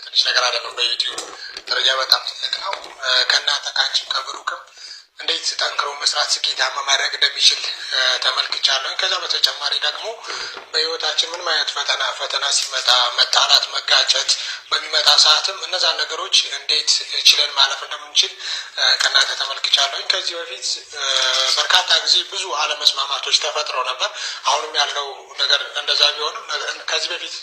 ትንሽ ነገር አይደለም። በዩቲዩብ ደረጃ በጣም ትልቅ ነው። ከእናንተ ካንቺም ከብሩክም እንዴት ጠንክሮ መስራት ስኬታማ ማድረግ እንደሚችል ተመልክቻለሁ። ከዛ በተጨማሪ ደግሞ በህይወታችን ምንም አይነት ፈተና ሲመጣ መጣላት፣ መጋጨት በሚመጣ ሰዓትም እነዛን ነገሮች እንዴት ችለን ማለፍ እንደምንችል ከእናንተ ተመልክቻለሁ። ከዚህ በፊት በርካታ ጊዜ ብዙ አለመስማማቶች ተፈጥረው ነበር። አሁንም ያለው ነገር እንደዛ ቢሆንም ከዚህ በፊት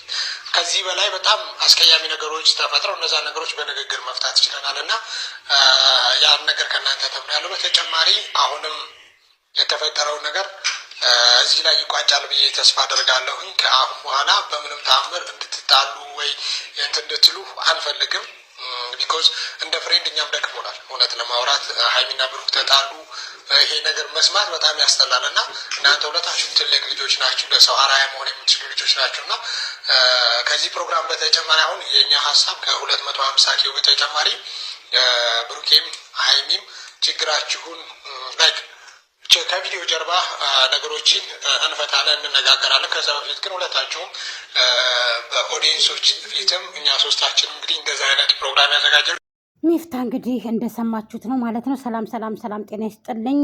ከዚህ በላይ በጣም አስቀያሚ ነገሮች ተፈጥረው እነዛ ነገሮች በንግግር መፍታት ይችለናል እና ያን ነገር ከእናንተ ተምሬያለሁ። በተጨማሪ አሁንም የተፈጠረውን ነገር እዚህ ላይ ይቋጫል ብዬ ተስፋ አደርጋለሁኝ። ከአሁን በኋላ በምንም ተአምር እንድትጣሉ ወይ እንትን እንድትሉ አንፈልግም። ቢኮዝ እንደ ፍሬንድ እኛም ደክሞናል። እውነት ለማውራት ሀይሚና ብሩክ ተጣሉ፣ ይሄ ነገር መስማት በጣም ያስጠላል እና እናንተ ሁለታችሁም ትልቅ ልጆች ናችሁ፣ ለሰው አርአያ መሆን የምትችሉ ልጆች ናችሁ እና ከዚህ ፕሮግራም በተጨማሪ አሁን የእኛ ሀሳብ ከ250 ኪሎ በተጨማሪ ብሩኬም ሀይሚም ችግራችሁን ላይክ ከቪዲዮ ጀርባ ነገሮችን እንፈታለን፣ እንነጋገራለን። ከዛ በፊት ግን ሁለታችሁም በኦዲየንሶች ፊትም እኛ ሶስታችንም እንግዲህ እንደዛ አይነት ፕሮግራም ያዘጋጀው ሚፍታ እንግዲህ እንደሰማችሁት ነው ማለት ነው። ሰላም ሰላም ሰላም፣ ጤና ይስጥልኝ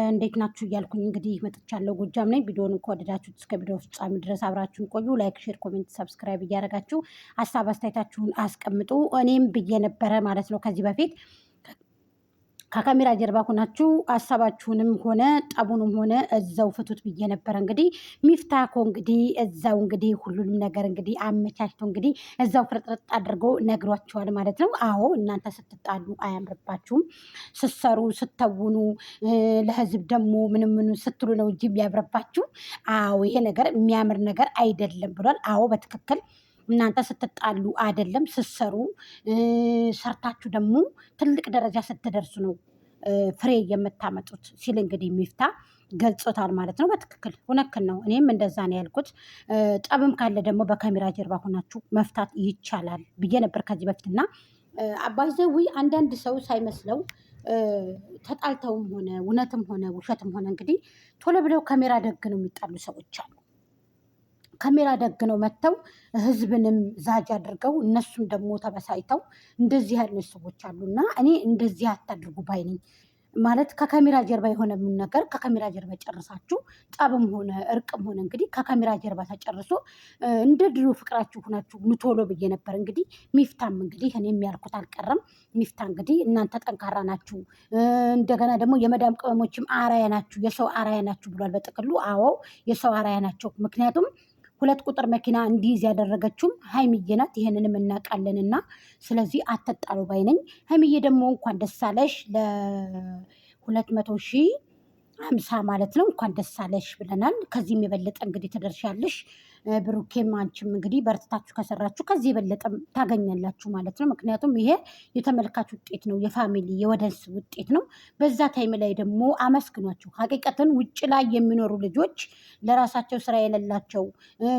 እንዴት ናችሁ እያልኩኝ እንግዲህ መጥቻለሁ። ጎጃም ነኝ። ቪዲዮውን ከወደዳችሁት እስከ ቪዲዮ ፍጻሜ ድረስ አብራችሁን ቆዩ። ላይክ፣ ሼር፣ ኮሜንት፣ ሰብስክራይብ እያደረጋችሁ ሀሳብ አስተያየታችሁን አስቀምጡ። እኔም ብዬ ነበረ ማለት ነው ከዚህ በፊት ከካሜራ ጀርባ ሆናችሁ ሀሳባችሁንም ሆነ ጠቡንም ሆነ እዛው ፍቱት ብዬ ነበረ። እንግዲህ ሚፍታ እኮ እንግዲህ እዛው እንግዲህ ሁሉንም ነገር እንግዲህ አመቻችቶ እንግዲህ እዛው ፍርጥርጥ አድርጎ ነግሯቸዋል ማለት ነው። አዎ እናንተ ስትጣሉ አያምርባችሁም፣ ስትሰሩ ስተውኑ ለህዝብ ደግሞ ምንም ስትሉ ነው እንጂ የሚያምርባችሁ። አዎ ይሄ ነገር የሚያምር ነገር አይደለም ብሏል። አዎ በትክክል እናንተ ስትጣሉ አይደለም ስትሰሩ ሰርታችሁ ደግሞ ትልቅ ደረጃ ስትደርሱ ነው ፍሬ የምታመጡት ሲል እንግዲህ ሚፍታ ገልጾታል ማለት ነው። በትክክል እውነትን ነው። እኔም እንደዛ ነው ያልኩት። ጠብም ካለ ደግሞ በካሜራ ጀርባ ሆናችሁ መፍታት ይቻላል ብዬ ነበር ከዚህ በፊት እና አባይዘዊ አንዳንድ ሰው ሳይመስለው ተጣልተውም ሆነ እውነትም ሆነ ውሸትም ሆነ እንግዲህ ቶሎ ብለው ካሜራ ደግ ነው የሚጣሉ ሰዎች አሉ። ካሜራ ደግ ነው መጥተው ህዝብንም ዛጅ አድርገው እነሱም ደግሞ ተበሳይተው እንደዚህ ያሉ ሰዎች አሉና እኔ እንደዚህ አታድርጉ ባይ ነኝ። ማለት ከካሜራ ጀርባ የሆነ ነገር ከካሜራ ጀርባ ጨርሳችሁ ጠብም ሆነ እርቅም ሆነ እንግዲህ ከካሜራ ጀርባ ተጨርሶ እንደ ድሮ ፍቅራችሁ ሆናችሁ ምቶሎ ብዬ ነበር። እንግዲህ ሚፍታም እንግዲህ እኔ የሚያልኩት አልቀረም። ሚፍታ እንግዲህ እናንተ ጠንካራ ናችሁ፣ እንደገና ደግሞ የመዳም ቅመሞችም አራያ ናችሁ፣ የሰው አራያ ናችሁ ብሏል። በጥቅሉ አዎ የሰው አራያ ናቸው። ምክንያቱም 2 ቁጥር መኪና እንዲይዝ ያደረገችውም ሀይሚዬ ናት። ይህንንም እናውቃለንና ስለዚህ አትጣሉ ባይ ነኝ። ሀይሚዬ ደግሞ እንኳን ደስ አለሽ ለ250 ማለት ነው። እንኳን ደስ አለሽ ብለናል። ከዚህም የበለጠ እንግዲህ ትደርሻለሽ። ብሩኬም አንቺም እንግዲህ በርትታችሁ ከሰራችሁ ከዚህ የበለጠም ታገኛላችሁ ማለት ነው። ምክንያቱም ይሄ የተመልካች ውጤት ነው፣ የፋሚሊ የወደንስ ውጤት ነው። በዛ ታይም ላይ ደግሞ አመስግኗቸው። ሀቂቀትን ውጭ ላይ የሚኖሩ ልጆች ለራሳቸው ስራ የሌላቸው፣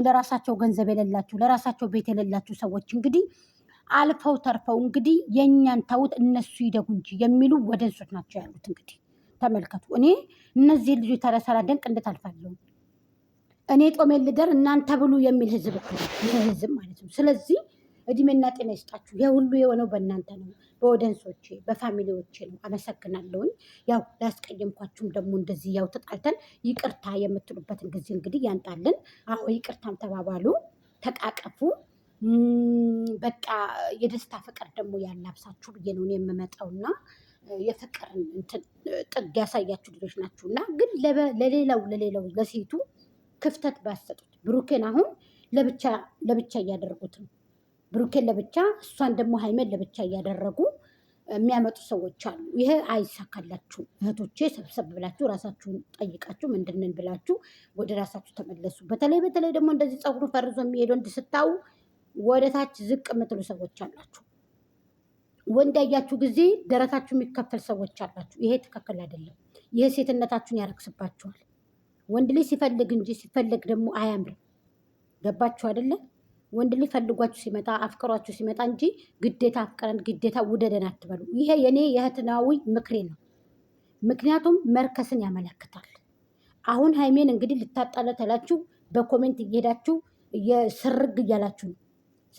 ለራሳቸው ገንዘብ የሌላቸው፣ ለራሳቸው ቤት የሌላቸው ሰዎች እንግዲህ አልፈው ተርፈው እንግዲህ የእኛን ተውት እነሱ ይደጉ እንጂ የሚሉ ወደንሶች ናቸው ያሉት። እንግዲህ ተመልከቱ። እኔ እነዚህ ልጆች ታዲያ ደንቅ እንዴት አልፋለሁ? እኔ ጦሜን ልደር እናንተ ብሉ የሚል ህዝብ እኮ ነው ይህ ህዝብ ማለት ነው። ስለዚህ እድሜና ጤና ይስጣችሁ። የሁሉ የሆነው በእናንተ ነው፣ በወደንሶቼ በፋሚሊዎቼ ነው። አመሰግናለሁኝ። ያው ላስቀየምኳችሁም ደግሞ እንደዚህ ያው ተጣልተን ይቅርታ የምትሉበትን ጊዜ እንግዲህ ያንጣልን። አዎ ይቅርታም ተባባሉ፣ ተቃቀፉ። በቃ የደስታ ፍቅር ደግሞ ያላብሳችሁ ብዬ ነው የምመጣውና የፍቅር ጥግ ያሳያችሁ ልጆች ናችሁና ግን ለሌላው ለሴቱ ክፍተት ባሰጡት። ብሩኬን አሁን ለብቻ እያደረጉት ነው። ብሩኬን ለብቻ እሷን ደግሞ ሀይሜን ለብቻ እያደረጉ የሚያመጡ ሰዎች አሉ። ይሄ አይሳካላችሁም እህቶቼ። ሰብሰብ ብላችሁ ራሳችሁን ጠይቃችሁ ምንድንን ብላችሁ ወደ ራሳችሁ ተመለሱ። በተለይ ደግሞ እንደዚህ ፀጉሩ ፈርዞ የሚሄደው ወንድ ስታዩ ወደ ታች ዝቅ የምትሉ ሰዎች አላችሁ። ወንድ ያያችሁ ጊዜ ደረታችሁ የሚከፈል ሰዎች አላችሁ። ይሄ ትክክል አይደለም። ይሄ ሴትነታችሁን ያረክስባችኋል። ወንድ ልጅ ሲፈልግ እንጂ ሲፈልግ ደግሞ አያምርም። ገባችሁ አይደለ? ወንድ ልጅ ፈልጓችሁ ሲመጣ አፍቅሯችሁ ሲመጣ እንጂ ግዴታ አፍቅረን ግዴታ ውደደን አትበሉ። ይሄ የኔ የእህትናዊ ምክሬ ነው። ምክንያቱም መርከስን ያመለክታል። አሁን ሀይሜን እንግዲህ ልታጣለ ተላችሁ በኮሜንት እየሄዳችሁ የስርግ እያላችሁ ነው።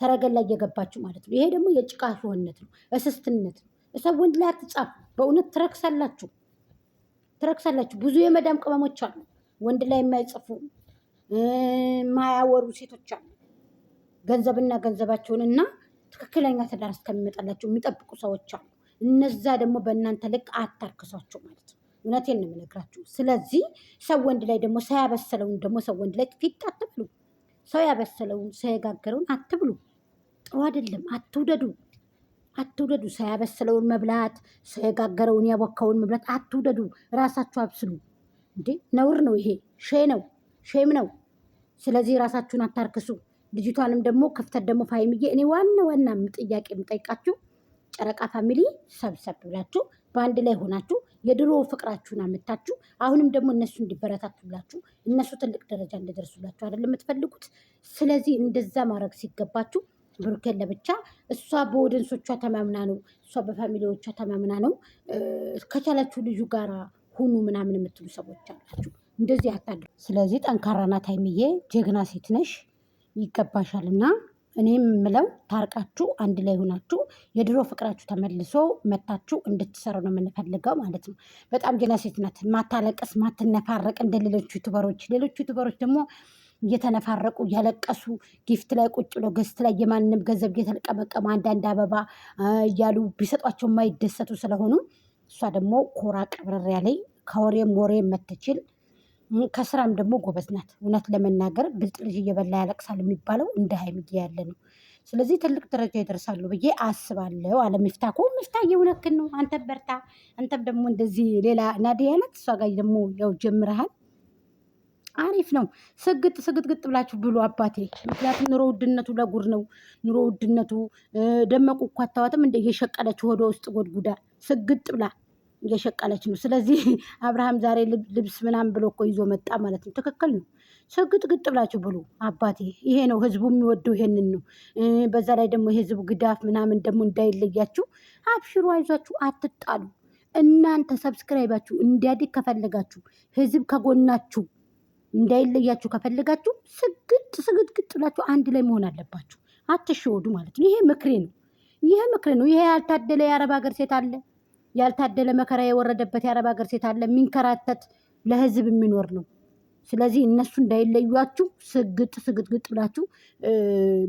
ሰረገላ እየገባችሁ ማለት ነው። ይሄ ደግሞ የጭቃ ሾህነት ነው፣ እስስትነት ነው። ሰው ወንድ ላይ አትጻፉ። በእውነት ትረክሳላችሁ። ብዙ የመዳም ቅመሞች አሉ ወንድ ላይ የማይጽፉ የማያወሩ ሴቶች አሉ። ገንዘብና ገንዘባቸውን እና ትክክለኛ ትዳር እስከሚመጣላቸው የሚጠብቁ ሰዎች አሉ። እነዛ ደግሞ በእናንተ ልክ አታርክሷቸው ማለት ነው። እውነቴን ነው የምነግራችሁ። ስለዚህ ሰው ወንድ ላይ ደግሞ ሰው ያበሰለውን ደግሞ ሰው ወንድ ላይ ፊት አትብሉ። ሰው ያበሰለውን ሰው የጋገረውን አትብሉ። ጥሩ አይደለም። አትውደዱ። ሰው ያበሰለውን መብላት፣ ሰው የጋገረውን ያቦካውን መብላት አትውደዱ። ራሳችሁ አብስሉ። እንዴ ነውር ነው ይሄ፣ ሼም ነው። ስለዚህ ራሳችሁን አታርክሱ። ልጅቷንም ደግሞ ክፍተት ደግሞ ፋይምዬ እኔ ዋና ጥያቄ የምጠይቃችሁ ጨረቃ ፋሚሊ ሰብሰብ ብላችሁ በአንድ ላይ ሆናችሁ የድሮ ፍቅራችሁን አመታችሁ አሁንም ደግሞ እነሱ እንዲበረታቱላችሁ እነሱ ትልቅ ደረጃ እንዲደርሱላችሁ አይደለም የምትፈልጉት። ስለዚህ እንደዛ ማድረግ ሲገባችሁ ብሩኬን ለብቻ እሷ በወደንሶቿ ተማምና ነው፣ እሷ በፋሚሊዎቿ ተማምና ነው። ከቻላችሁ ልጁ ጋር ሁኑ ምናምን የምትሉ ሰዎች አላችሁ። እንደዚህ አታድርጉ። ስለዚህ ጠንካራ ናት ሀይሚዬ፣ ጀግና ሴት ነሽ፣ ይገባሻል። እና እኔም የምለው ታርቃችሁ አንድ ላይ ሆናችሁ የድሮ ፍቅራችሁ ተመልሶ መታችሁ እንድትሰሩ ነው የምንፈልገው ማለት ነው። በጣም ጀግና ሴት ናት፣ ማታለቅስ ማትነፋረቅ እንደ ሌሎቹ ዩቱበሮች ደግሞ እየተነፋረቁ እያለቀሱ ጊፍት ላይ ቁጭ ብሎ ገስት ላይ የማንም ገንዘብ እየተለቀመቀሙ አንዳንድ አበባ እያሉ ቢሰጧቸው የማይደሰቱ ስለሆኑ እሷ ደግሞ ኮራ ቀብረር ያለኝ ከወሬም ወሬ የምትችል ከስራም ደግሞ ጎበዝ ናት። እውነት ለመናገር ብልጥ ልጅ እየበላ ያለቅሳል የሚባለው እንደ ሀይሚዬ ያለ ነው። ስለዚህ ትልቅ ደረጃ ይደርሳሉ ብዬ አስባለሁ። አለ ሚፍታ እኮ ሚፍታ የእውነትህን ነው። አንተም በርታ። አንተም ደግሞ እንደዚህ ሌላ ናዲ አይነት እሷ ጋር ደግሞ ያው ጀምረሃል። አሪፍ ነው። ስግጥ ብላችሁ ብሉ አባቴ። ምክንያቱም ኑሮ ውድነቱ ለጉድ ነው። ኑሮ ውድነቱ ደመቁ እኮ አታዋትም እንደ እየሸቀለች ወደ ውስጥ ጎድጉዳ ስግጥ ብላ እየሸቀለች ነው። ስለዚህ አብርሃም ዛሬ ልብስ ምናምን ብሎ እኮ ይዞ መጣ ማለት ነው። ትክክል ነው። ስግጥ ብላችሁ ብሉ አባቴ። ይሄ ነው ህዝቡ የሚወደው፣ ይሄንን ነው። በዛ ላይ ደግሞ የህዝቡ ግዳፍ ምናምን ደግሞ እንዳይለያችሁ አብሽሩ፣ አይዟችሁ፣ አትጣሉ። እናንተ ሰብስክራይባችሁ እንዲያድግ ከፈለጋችሁ ህዝብ ከጎናችሁ እንዳይለያችሁ ከፈለጋችሁ ስግጥ ብላችሁ አንድ ላይ መሆን አለባችሁ። አትሸወዱ ማለት ነው። ይሄ ምክሬ ነው። ይሄ ያልታደለ የአረብ ሀገር ሴት አለ፣ ያልታደለ መከራ የወረደበት የአረብ ሀገር ሴት አለ፣ የሚንከራተት ለህዝብ የሚኖር ነው። ስለዚህ እነሱ እንዳይለዩአችሁ ስግጥ ብላችሁ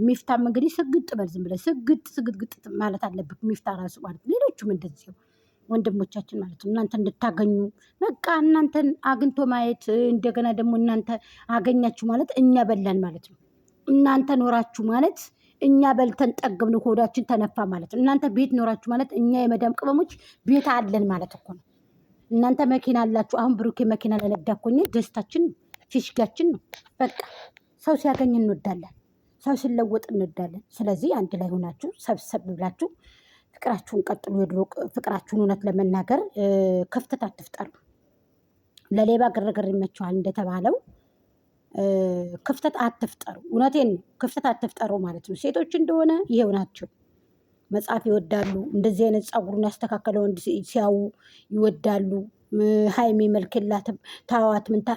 ሚፍታም እንግዲህ ስግጥ በል ዝም ብለህ ስግጥ ማለት አለበት ሚፍታ ራሱ ማለት ነው። ሌሎቹም እንደዚህ ወንድሞቻችን ማለት ነው። እናንተ እንድታገኙ በቃ እናንተን አግኝቶ ማየት እንደገና ደግሞ እናንተ አገኛችሁ ማለት እኛ በላን ማለት ነው። እናንተ ኖራችሁ ማለት እኛ በልተን ጠገብን፣ ሆዳችን ተነፋ ማለት ነው። እናንተ ቤት ኖራችሁ ማለት እኛ የመዳም ቅመሞች ቤት አለን ማለት እኮ ነው። እናንተ መኪና አላችሁ። አሁን ብሩኬ መኪና ለነዳ እኮ እኛ ደስታችን ፊሽጋችን ነው። በቃ ሰው ሲያገኝ እንወዳለን፣ ሰው ሲለወጥ እንወዳለን። ስለዚህ አንድ ላይ ሆናችሁ ሰብሰብ ብላችሁ ፍቅራችሁን ቀጥሉ። የድሮ ፍቅራችሁን እውነት ለመናገር ክፍተት አትፍጠሩ። ለሌባ ግርግር ይመቸዋል እንደተባለው ክፍተት አትፍጠሩ። እውነቴን ነው። ክፍተት አትፍጠሩ ማለት ነው። ሴቶች እንደሆነ ይሄው ናቸው። መጽሐፍ ይወዳሉ። እንደዚህ አይነት ፀጉሩን ያስተካከለው ሲያዩ ይወዳሉ። ሀይሜ መልክ የላትም ታዋት ምንታ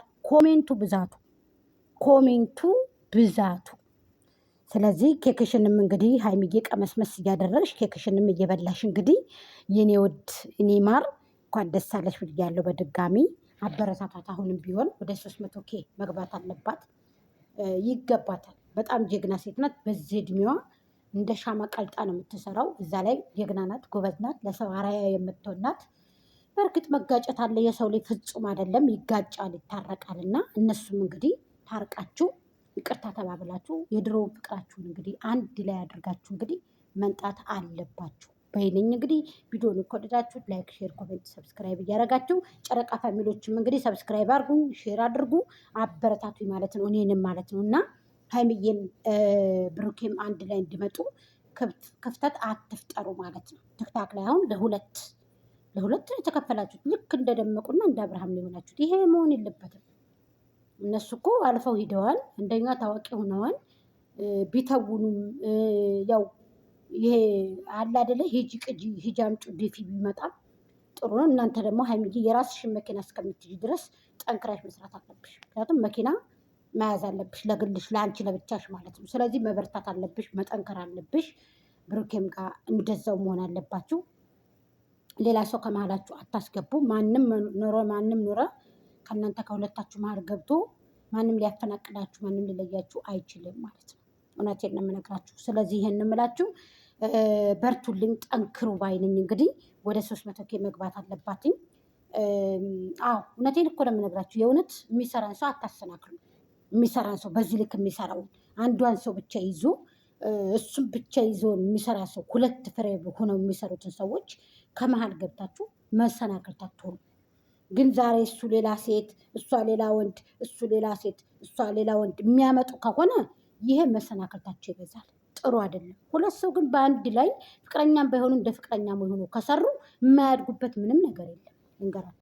ኮሜንቱ ብዛቱ። ስለዚህ ኬክሽንም እንግዲህ ሀይሚዬ ቀመስመስ እያደረግሽ ኬክሽንም እየበላሽ እንግዲህ የኔ ውድ እኔ ማር እንኳን ደስ አለሽ ብያለሁ። በድጋሚ አበረታታት። አሁንም ቢሆን ወደ 300 ኬ መግባት አለባት፣ ይገባታል። በጣም ጀግና ሴት ናት። በዚህ እድሜዋ እንደ ሻማ ቀልጣ ነው የምትሰራው። እዛ ላይ ጀግና ናት፣ ጎበዝ ናት፣ ለሰው አርአያ የምትሆን ናት። በእርግጥ መጋጨት አለ፣ የሰው ላይ ፍጹም አይደለም፣ ይጋጫል፣ ይታረቃል። እና እነሱም እንግዲህ ታርቃችሁ ይቅርታ ተባብላችሁ የድሮውን ፍቅራችሁን እንግዲህ አንድ ላይ አድርጋችሁ እንግዲህ መንጣት አለባችሁ በይልኝ። እንግዲህ ቪዲዮን ከወደዳችሁ ላይክ፣ ሼር፣ ኮሜንት፣ ሰብስክራይብ እያደረጋችሁ ጨረቃ ፋሚሊዎችም እንግዲህ ሰብስክራይብ አድርጉ፣ ሼር አድርጉ፣ አበረታቱ ማለት ነው፣ እኔንም ማለት ነው። እና ሀይሚዬም ብሩኬም አንድ ላይ እንዲመጡ ክፍተት አትፍጠሩ ማለት ነው። ቲክታክ ላይ አሁን ለሁለት ነው የተከፈላችሁት። ልክ እንደደመቁና እንደ አብርሃም ነው የሆናችሁት። ይሄ መሆን የለበትም። እነሱ እኮ አልፈው ሂደዋል፣ እንደኛ ታዋቂ ሆነዋል። ቢተውኑም ያው ይሄ አለ አይደለ ሂጂ ቅጂ ሂጂ አምጪ ዲፊ ቢመጣም ጥሩ ነው። እናንተ ደግሞ ሀይሚዬ የራስሽን መኪና እስከምትይዥ ድረስ ጠንክራሽ መስራት አለብሽ። ምክንያቱም መኪና መያዝ አለብሽ፣ ለግልሽ ለአንቺ ለብቻሽ ማለት ነው። ስለዚህ መበርታት አለብሽ፣ መጠንከር አለብሽ። ብሩኬም ጋር እንደዛው መሆን አለባችሁ። ሌላ ሰው ከመሀላችሁ አታስገቡ። ማንም ኖረ ማንም ኖረ ከእናንተ ከሁለታችሁ መሀል ገብቶ ማንም ሊያፈናቅላችሁ ማንም ሊለያችሁ አይችልም ማለት ነው። እውነቴን ነው የምነግራችሁ። ስለዚህ ይሄን የምላችሁ በርቱልኝ፣ ጠንክሩ ባይነኝ። እንግዲህ ወደ 300K መግባት አለባትኝ። አዎ እውነቴን እኮ ነው የምነግራችሁ። የእውነት የሚሰራን ሰው አታሰናክሉ። የሚሰራን ሰው በዚህ ልክ የሚሰራውን አንዷን ሰው ብቻ ይዞ እሱም ብቻ ይዞ የሚሰራ ሰው ሁለት ፍሬ ሆነው የሚሰሩትን ሰዎች ከመሀል ገብታችሁ መሰናክል ታትሆኑ። ግን ዛሬ እሱ ሌላ ሴት፣ እሷ ሌላ ወንድ፣ እሱ ሌላ ሴት፣ እሷ ሌላ ወንድ የሚያመጡ ከሆነ ይሄ መሰናክልታቸው ይበዛል። ጥሩ አይደለም። ሁለት ሰው ግን በአንድ ላይ ፍቅረኛም ባይሆኑ እንደ ፍቅረኛ መሆኑ ከሰሩ የማያድጉበት ምንም ነገር የለም። እንገራል